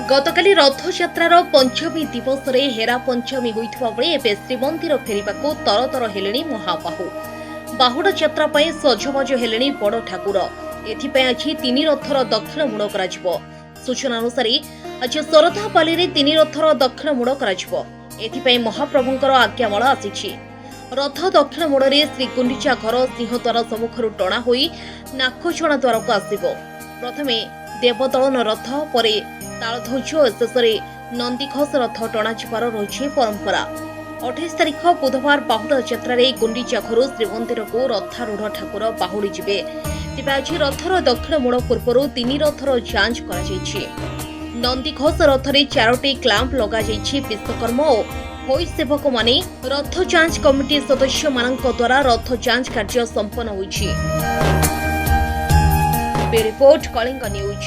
गतकाली रथयात्रार पंचमी दिवस रे हेरा पंचमी होइथिबा बेले एबे श्रीमंदिर फेरिबाकू तरतर हेलेनी महाबाहु। बाहुड़ यात्रा पई सजबाज हेलेनी बड़ ठाकुर। एथिपई आज तीन रथर दक्षिण मुड़ कराजिबो। सूचना अनुसार आज शरधापाली रे तीन रथर दक्षिण मुड़ कराजिबो। एथिपई महाप्रभुंकर आज्ञामाल आसीछि। रथ दक्षिण मुड़े श्रीगुंडीचा घर सिंहद्वार सम्मुखर टणा होई नाकछणा द्वार को आसिबो। प्रथमे देवदलन रथ परे तालध्वज और शेष नंदीघोष रथ टणाजिबार रही परंपरा। 28 तारिख बुधवार बाहुड़ यात्रा गुंडीचा घर श्रीमंदिर को रथारूढ़ ठाकुर बाहुड़ी जिबे। तेबे आज रथर दक्षिण मुड़ पूर्व तीन रथर जांच कर नंदीघोष रथरे 4टी क्लैंप लगा विश्वकर्मा और होई सेवक माने रथ जांच कमिटी सदस्य मानक द्वारा रथ जांच कार्य संपन्न होइछि। Report Kalinga news.